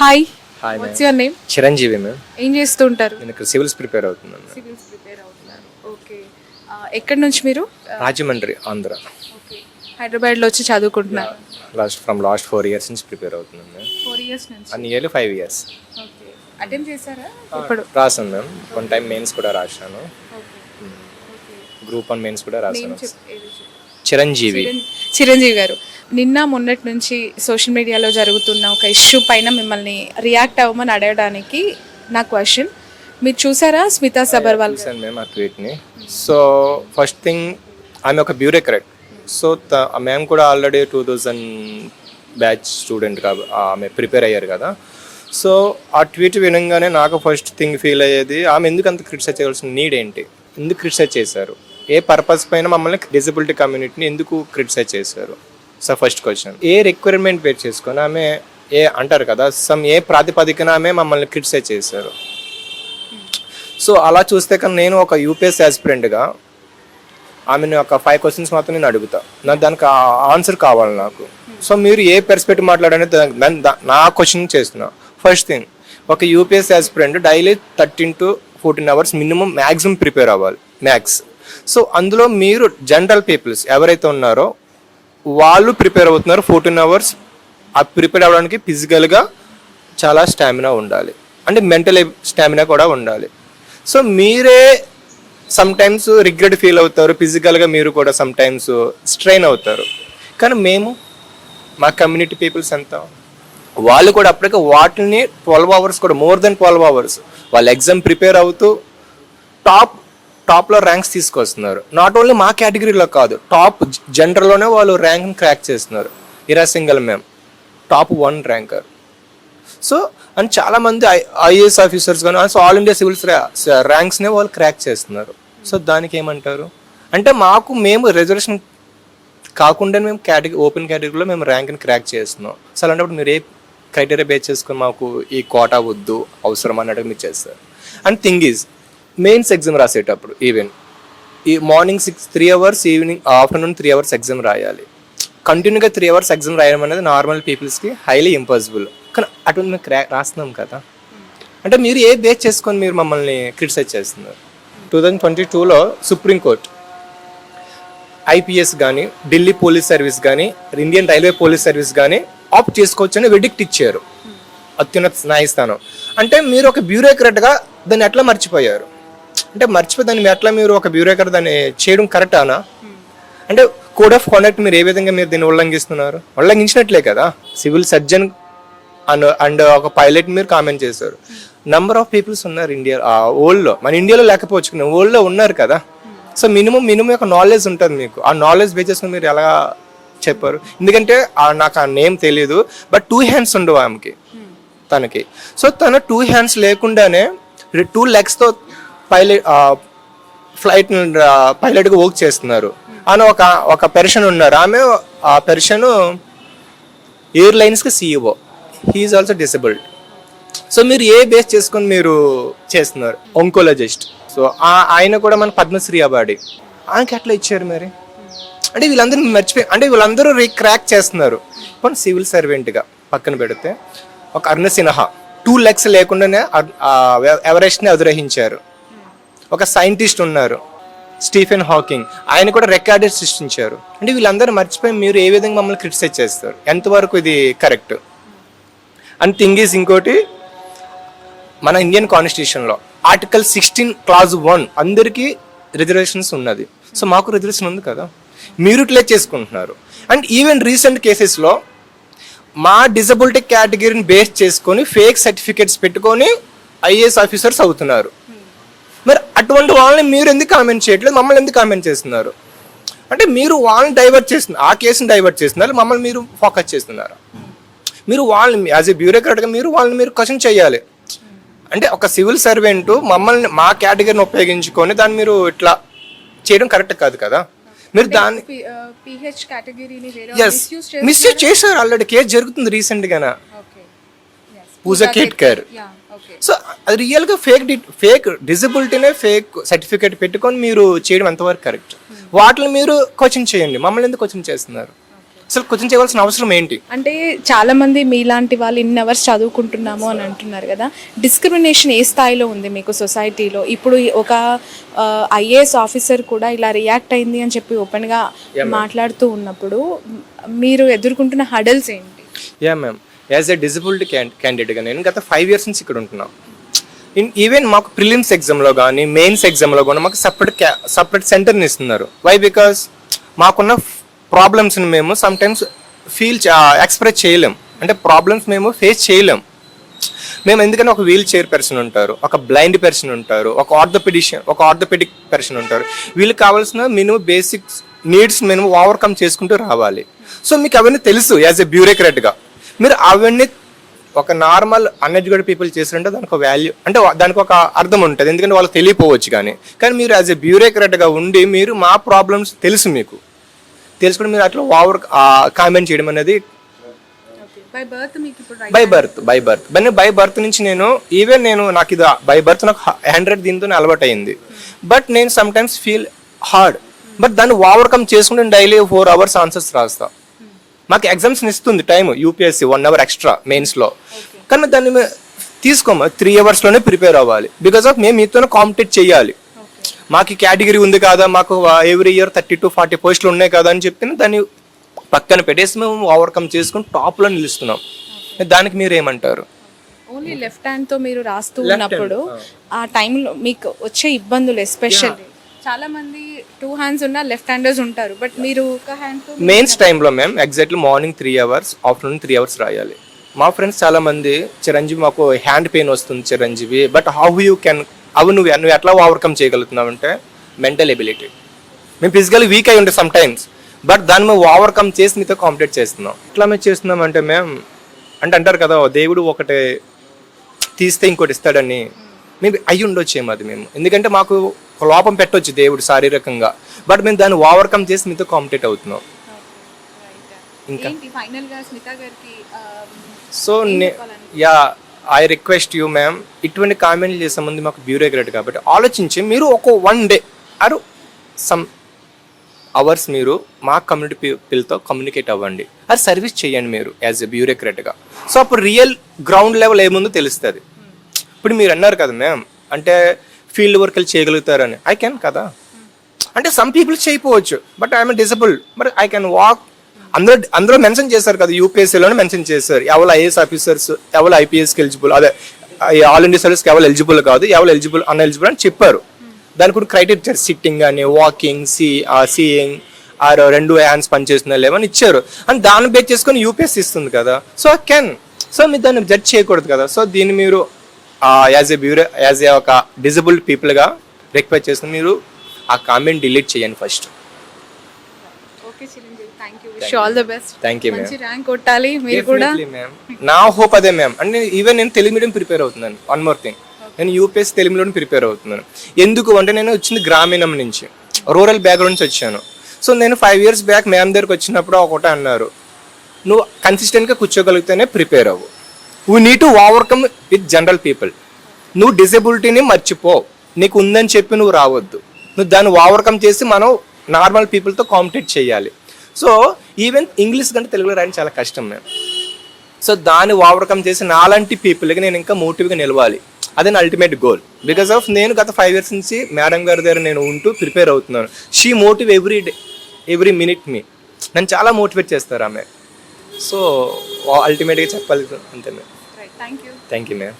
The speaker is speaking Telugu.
Hi, hi what's ma'am. Your name? Chiranjeevi ma'am. ఏం చేస్తుంటారు? నేను ఇక్కడ సివిల్స్ ప్రిపేర్ అవుతున్నాను మ్యామ్. సివిల్స్ ప్రిపేర్ అవుతున్నారు. ఓకే. ఎక్కడి నుంచి మీరు? రాజమండ్రి, ఆంధ్ర. ఓకే. హైదరాబాద్లో వచ్చి చదువుకుంటున్నారు. లాస్ట్ 4 years నుంచి ప్రిపేర్ అవుతున్నాను మ్యామ్. 4 ఇయర్స్ నుంచి. అన్ని ఇయర్లు 5 years ఓకే. అటెంప్ట్ చేశారా ఇప్పుడు? రాసాను మ్యామ్. వన్ టైం మెయిన్స్ కూడా రాశాను. ఓకే. ఓకే. గ్రూప్ 1 మెయిన్స్ కూడా నేమ్ రాశాను. ఏది చెప్పు. చిరంజీవి. చిరంజీవి గారు, నిన్న మొన్నటి నుంచి సోషల్ మీడియాలో జరుగుతున్న ఒక ఇష్యూ పైన మిమ్మల్ని రియాక్ట్ అవ్వమని అడగడానికి నా క్వశ్చన్. మీరు చూసారా స్మితా సబర్వాల్ గారు? చూసాను మ్యామ్ ఆ ట్వీట్ని. సో ఫస్ట్ థింగ్, ఆమె ఒక బ్యూరోక్రాట్. సో మ్యామ్ కూడా ఆల్రెడీ 2000 బ్యాచ్ స్టూడెంట్ ఆమె ప్రిపేర్ అయ్యారు కదా. సో ఆ ట్వీట్ వినంగానే నాకు ఫస్ట్ థింగ్ ఫీల్ అయ్యేది, ఆమె ఎందుకు అంత క్రిటిసైజ్ చేయాల్సిన నీడ్ ఏంటి, ఎందుకు క్రిటిసైజ్ చేశారు, ఏ పర్పస్ పైన మమ్మల్ని డిజబిలిటీ కమ్యూనిటీని ఎందుకు క్రిటిసైజ్ చేశారు. సో ఫస్ట్ క్వశ్చన్, ఏ రిక్వైర్మెంట్ బేస్ చేసుకొని ఆమె అంటారు కదా, ఏ ప్రాతిపదికన ఆమె మమ్మల్ని క్రిటిసైజ్ చేశారు. సో అలా చూస్తే కన్నా నేను ఒక యూపీఎస్ యాస్పిరెంట్గా ఆమెను ఒక 5 questions మాత్రం నేను అడుగుతా, నాకు దానికి ఆన్సర్ కావాలి నాకు. సో మీరు ఏ పర్స్పెక్టివ్ మాట్లాడనేది నా క్వశ్చన్ చేస్తున్నా. ఫస్ట్ థింగ్, ఒక UPS aspirant daily 13 to 14 hours minimum maximum prepare అవ్వాలి, మ్యాక్స్. సో అందులో మీరు జనరల్ పీపుల్స్ ఎవరైతే ఉన్నారో వాళ్ళు ప్రిపేర్ అవుతున్నారు 14 hours. ఆ ప్రిపేర్ అవ్వడానికి ఫిజికల్గా చాలా స్టామినా ఉండాలి, అంటే మెంటల్ స్టామినా కూడా ఉండాలి. సో మీరే సమ్టైమ్స్ రిగ్రెట్ ఫీల్ అవుతారు, ఫిజికల్గా మీరు కూడా సమ్టైమ్స్ స్ట్రెయిన్ అవుతారు. కానీ మా కమ్యూనిటీ పీపుల్స్ ఎంత, వాళ్ళు కూడా అప్పటికే వాటిని 12 hours కూడా, మోర్ దెన్ 12 hours వాళ్ళు ఎగ్జామ్ ప్రిపేర్ అవుతూ టాప్లో ర్యాంక్స్ తీసుకొస్తున్నారు. నాట్ ఓన్లీ మా కేటగిరీలో కాదు, టాప్ జనరల్లోనే వాళ్ళు ర్యాంక్ని క్రాక్ చేస్తున్నారు. Ira Singhal ma'am top 1 ranker. So and చాలామంది ఐఏఎస్ ఆఫీసర్స్ కానీ ఆల్ ఇండియా సివిల్స్ ర్యాంక్స్నే వాళ్ళు క్రాక్ చేస్తున్నారు. సో దానికి ఏమంటారు అంటే, మేము రిజర్వేషన్ కాకుండా మేము ఓపెన్ కేటగిరీలో మేము ర్యాంక్ని క్రాక్ చేస్తున్నాం. సో అలాంటప్పుడు మీరు ఏ క్రైటీరియా బేస్ చేసుకొని మాకు ఈ కోటా వద్దు అవసరం అన్నట్టు మీరు చేస్తారు. And thing is, mains exam రాసేటప్పుడు ఈవెన్ ఈ morning 3 hours, evening afternoon 3 hours exam రాయాలి. కంటిన్యూగా 3 hours ఎగ్జామ్ రాయడం అనేది నార్మల్ పీపుల్స్కి హైలీ ఇంపాసిబుల్. కానీ అటువంటి మేము రాస్తున్నాం కదా. అంటే మీరు ఏ బేస్ చేసుకొని మీరు మమ్మల్ని క్రిటిసైజ్ చేస్తున్నారు. 2022లో సుప్రీంకోర్టు ఐపీఎస్ కానీ, ఢిల్లీ పోలీస్ సర్వీస్ కానీ, ఇండియన్ రైల్వే పోలీస్ సర్వీస్ కానీ ఆప్ట్ చేసుకోవచ్చని వెడిక్ట్ ఇచ్చారు అత్యున్నత న్యాయస్థానం. అంటే మీరు ఒక బ్యూరోక్రాట్గా దాన్ని ఎట్లా మర్చిపోయారు, అంటే మర్చిపోయి దాన్ని ఎట్లా మీరు ఒక బ్యూరోక్రాట్ దాన్ని చేయడం కరెక్టానా? అంటే కోడ్ ఆఫ్ కాండక్ట్ మీరు ఏ విధంగా మీరు దీన్ని ఉల్లంఘిస్తున్నారు, ఉల్లంఘించినట్లే కదా. సివిల్ సర్జన్ అండ్ ఒక పైలట్ మీరు కామెంట్ చేశారు. నెంబర్ ఆఫ్ పీపుల్స్ ఉన్నారు ఇండియా, వరల్డ్లో, మన ఇండియాలో లేకపోవచ్చు, వరల్డ్లో ఉన్నారు కదా. సో మినిమం ఒక నాలెడ్జ్ ఉంటుంది మీకు. ఆ నాలెడ్జ్ బేస్ చేసుకుని మీరు ఎలా చెప్పారు? ఎందుకంటే నాకు ఆ నేమ్ తెలియదు, బట్ 2 hands ఉండవు ఆమెకి, తనకి. సో తన 2 hands లేకుండానే 2 legsతో ఫ్లైట్ పైలట్గా వర్క్ చేస్తున్నారు అని ఒక పర్సన్ ఉన్నారు. ఆ పర్సన్ ఎయిర్లైన్స్కి CEO, he is also disabled. So మీరు ఏ బేస్ చేసుకొని మీరు చేస్తున్నారు? oncologist. సో ఆయన కూడా మన పద్మశ్రీ అవార్డు ఆయనకి ఎట్లా ఇచ్చారు మరి? అంటే వీళ్ళందరూ మర్చిపోయి, అంటే వీళ్ళందరూ క్రాక్ చేస్తున్నారు. కొన్ని సివిల్ సర్వెంట్గా పక్కన పెడితే ఒక అరుణ్ సిన్హా 2 legs లేకుండానే ఎవరెస్ట్ని అధిరోహించారు. ఒక సైంటిస్ట్ ఉన్నారు స్టీఫెన్ హాకింగ్, ఆయన కూడా రికార్డు సృష్టించారు. అంటే వీళ్ళందరూ మర్చిపోయి మీరు ఏ విధంగా మమ్మల్ని క్రిటిసైజ్ చేస్తారు? ఎంతవరకు ఇది కరెక్ట్? అండ్ థింగ్ ఈజ్, ఇంకోటి, మన ఇండియన్ కాన్స్టిట్యూషన్లో ఆర్టికల్ 16 clause 1 అందరికీ రిజర్వేషన్స్ ఉన్నది. సో మాకు రిజర్వేషన్ ఉంది కదా, మీరు యూటిలైజ్ చేసుకుంటున్నారు. అండ్ ఈవెన్ రీసెంట్ కేసెస్లో మా డిజబిలిటీ కేటగిరీని బేస్ చేసుకొని ఫేక్ సర్టిఫికేట్స్ పెట్టుకొని ఐఏఎస్ ఆఫీసర్స్ అవుతున్నారు. మరి అటువంటి వాళ్ళని మీరు ఎందుకు కామెంట్ చేయట్లేదు, మమ్మల్ని ఎందుకు కామెంట్ చేస్తున్నారు? అంటే మీరు వాళ్ళని డైవర్ట్ చేస్తున్నారు, ఆ కేసుని డైవర్ట్ చేస్తున్నారు, మమ్మల్ని మీరు ఫోకస్ చేస్తున్నారు. మీరు వాళ్ళని యాజ్ ఏ బ్యూరోక్రాట్గా మీరు క్వశ్చన్ చేయాలి. అంటే ఒక సివిల్ సర్వెంట్ మమ్మల్ని మా కేటగిరీని ఉపయోగించుకొని దాన్ని మీరు ఇట్లా చేయడం కరెక్ట్ కాదు కదా. మీరు దాన్ని మిస్యూజ్ చేశారు. ఆల్రెడీ కేసు జరుగుతుంది రీసెంట్గానే, పూజా కేట్కర్. సో అది రియల్గా ఫేక్ డిజబిలిటీనే ఫేక్ సర్టిఫికేట్ పెట్టుకొని మీరు చేయడం ఎంతవరకు కరెక్ట్? వాటిని మీరు క్వశ్చన్ చేయండి, మమ్మల్ని ఎందుకు క్వశ్చన్ చేస్తున్నారు? అసలు క్వశ్చన్ చేయవలసిన అవసరం ఏంటి? అంటే చాలా మంది మీలాంటి వాళ్ళు ఇన్ని అవర్స్ చదువుకుంటున్నాము అని అంటున్నారు కదా, డిస్క్రిమినేషన్ ఏ స్థాయిలో ఉంది మీకు సొసైటీలో? ఇప్పుడు ఒక ఐఏఎస్ ఆఫీసర్ కూడా ఇలా రియాక్ట్ అయింది అని చెప్పి ఓపెన్గా మాట్లాడుతూ ఉన్నప్పుడు మీరు ఎదుర్కొంటున్న హడల్స్ ఏంటి? Yeah ma'am, as a disabled క్యాండిడేట్గా నేను గత 5 years నుంచి ఇక్కడ ఉంటున్నాను. ఈవెన్ మాకు ప్రిలిమ్స్ ఎగ్జామ్లో కానీ మెయిన్స్ ఎగ్జామ్లో కానీ మాకు సపరేట్ సెంటర్ని ఇస్తున్నారు. వై? బికాస్ మాకున్న ప్రాబ్లమ్స్ని మేము సమ్టైమ్స్ ఎక్స్ప్రెస్ చేయలేం, అంటే ప్రాబ్లమ్స్ మేము ఫేస్ చేయలేం మేము. ఎందుకంటే ఒక వీల్ చైర్ పర్సన్ ఉంటారు, ఒక బ్లైండ్ పర్సన్ ఉంటారు, ఒక ఆర్థోపెడిక్ పర్సన్ ఉంటారు. వీళ్ళకి కావాల్సిన మినిమం బేసిక్స్ నీడ్స్ మేము ఓవర్కమ్ చేసుకుంటూ రావాలి. సో మీకు అవన్నీ తెలుసు యాజ్ ఎ బ్యూరోక్రాట్గా. మీరు అవన్నీ ఒక నార్మల్ అన్ఎడ్యుకేటెడ్ పీపుల్ చేసినట్టే దానికి ఒక వాల్యూ, అంటే దానికి ఒక అర్థం ఉంటుంది, ఎందుకంటే వాళ్ళకి తెలియపోవచ్చు. కానీ మీరు యాజ్ ఎ బ్యూరోక్రాట్గా ఉండి మీరు మా ప్రాబ్లమ్స్ తెలుసు, మీకు తెలుసుకుని మీరు అట్లా ఓవర్ కామెంట్ చేయడం అనేది బై బర్త్ నుంచి నేను నాకు ఇది బై బర్త్ నాకు 100 దీంతో అలవాటు అయింది. బట్ నేను some times feel hard, but దాన్ని ఓవర్కమ్ చేసుకుంటే డైలీ 4 hours ఆన్సర్స్ రాస్తా. మాకు ఎగ్జామ్స్ ఇస్తుంది టైం, యూపీఎస్సీ 1 hour ఎక్స్ట్రా మెయిన్స్లో. కానీ దాన్ని తీసుకోమా 3 hours ప్రిపేర్ అవ్వాలి. బికాస్ ఆఫ్ మేము మీతోనే కాంపిటేట్ చేయాలి. మాకు కేటగిరీ ఉంది కదా, మాకు ఎవ్రీ ఇయర్ 30 to 40 పోస్టులు ఉన్నాయి కదా అని చెప్పి దాన్ని పక్కన పెట్టేసి మేము ఓవర్కమ్ చేసుకుని టాప్లో నిలుస్తున్నాం. దానికి మీరు ఏమంటారు? ఓన్లీ లెఫ్ట్ హ్యాండ్తో మీరు రాస్తూ ఉన్నప్పుడు ఆ టైంలో మీకు వచ్చే ఇబ్బందులు, ఎస్పెషల్లీ చాలా మంది 2 hands ఉన్న లెఫ్ట్ హ్యాండర్స్ ఉంటారు, బట్ మీరు ఒక హ్యాండ్తో మెయిన్స్ టైంలో మేము exactly morning 3 hours, afternoon 3 hours రాయాలి. మా ఫ్రెండ్స్ చాలా మంది, చిరంజీవి మాకు హ్యాండ్ పెయిన్ వస్తుంది Chiranjeevi, but how you can నువ్వు ఎట్లా ఓవర్కమ్ చేయగలుగుతున్నావు అంటే మెంటల్ ఎబిలిటీ. మేము ఫిజికల్ వీక్ అయి ఉంటే సమ్ టైమ్స్, బట్ దాన్ని మేము ఓవర్కమ్ చేసి మీతో కాంపిటేట్ చేస్తున్నాం. ఎట్లా మేము చేస్తున్నాం అంటే మేము అంటారు కదా, దేవుడు ఒకటి తీస్తే ఇంకోటి ఇస్తాడని. మేము అయ్యి ఉండొచ్చేమో అది మేము, ఎందుకంటే మాకు లోపం పెట్టవచ్చు దేవుడు శారీరకంగా, బట్ మేము దాన్ని ఓవర్కమ్ చేసి మీతో కాంపిటేట్ అవుతున్నాం. ఇంకా so I request you ma'am, ఇటువంటి కామెంట్లు చేసే ముందు మాకు బ్యూరోక్రాట్ కాబట్టి ఆలోచించి మీరు ఒక 1 day ఆర్ సమ్ అవర్స్ మీరు మా కమ్యూనిటీ పీపుల్తో కమ్యూనికేట్ అవ్వండి, అది సర్వీస్ చేయండి మీరు యాజ్ ఎ బ్యూరోక్రాట్గా. సో అప్పుడు రియల్ గ్రౌండ్ లెవెల్ ఏముందో తెలుస్తుంది. ఇప్పుడు మీరు అన్నారు కదా మ్యామ్, అంటే ఫీల్డ్ వర్క్లు చేయగలుగుతారని. ఐ కెన్ కదా, అంటే సమ్ పీపుల్ చేయకపోవచ్చు, but I'm disable, but I can walk. అందులో మెన్షన్ చేశారు కదా, యూపీఎస్సీలోనే మెన్షన్ చేశారు ఎవరు ఐఏఎస్ ఆఫీసర్స్, ఎవరు ఐపీఎస్కి ఎలిజిబుల్, అదే ఆల్ ఇండియా సర్వీస్కి ఎవరు ఎలిజిబుల్ కాదు, ఎవరు ఎలిజిబుల్ అన్ఎలిజిబుల్ అని చెప్పారు. దానికి కూడా క్రైటీరియా సిట్టింగ్ అని, వాకింగ్, సీయింగ్, ఆర్ 2 hands పనిచేస్తున్నా లేవని ఇచ్చారు. అని దాన్ని బేస్ చేసుకొని యూపీఎస్సీ ఇస్తుంది కదా. సో సో మీరు దాన్ని జడ్జ్ చేయకూడదు కదా. సో దీన్ని మీరు యాజ్ ఏ ఒక డిజబుల్డ్ పీపుల్గా రిక్వెస్ట్ చేస్తున్న మీరు ఆ కామెంట్ డిలీట్ చేయండి first. Thank you ma'am. Rank కొట్టాలి మీరు కూడా. నా హోప్ అదే మ్యామ్. అంటే ఈవెన్ నేను తెలుగు మీడియం ప్రిపేర్ అవుతున్నాను. వన్ మోర్ థింగ్, నేను యూపీఎస్సీ తెలుగు మీడియం ప్రిపేర్ అవుతున్నాను. ఎందుకు అంటే నేను వచ్చింది గ్రామీణం నుంచి, రూరల్ బ్యాక్గ్రౌండ్ నుంచి వచ్చాను. సో నేను 5 years బ్యాక్ మ్యామ్ దగ్గరికి వచ్చినప్పుడు ఒకటే అన్నారు, నువ్వు కన్సిస్టెంట్గా కూర్చోగలిగితేనే ప్రిపేర్ అవ్వు. We need to overcome with general people. నువ్వు డిసేబిలిటీని మర్చిపో, నీకు ఉందని చెప్పి నువ్వు రావద్దు. నువ్వు దాన్ని ఓవర్కమ్ చేసి మనం నార్మల్ పీపుల్తో కాంపిటేట్ చేయాలి. సో ఈవెన్ ఇంగ్లీష్ కంటే తెలుగులో రాయడం చాలా కష్టం మ్యామ్. సో దాన్ని ఓవర్కమ్ చేసి నాలాంటి పీపుల్కి నేను ఇంకా మోటివ్గా నిలవాలి. అదే నా అల్టిమేట్ గోల్. బికాస్ ఆఫ్ నేను గత 5 years నుంచి మేడం గారి దగ్గర నేను ఉంటూ ప్రిపేర్ అవుతున్నాను. షీ మోటివ్ ఎవ్రీ మినిట్ మీ. నన్ను చాలా మోటివేట్ చేస్తారు ఆమె. సో అల్టిమేట్గా చెప్పాలి అంతే మ్యామ్. Thank you ma'am.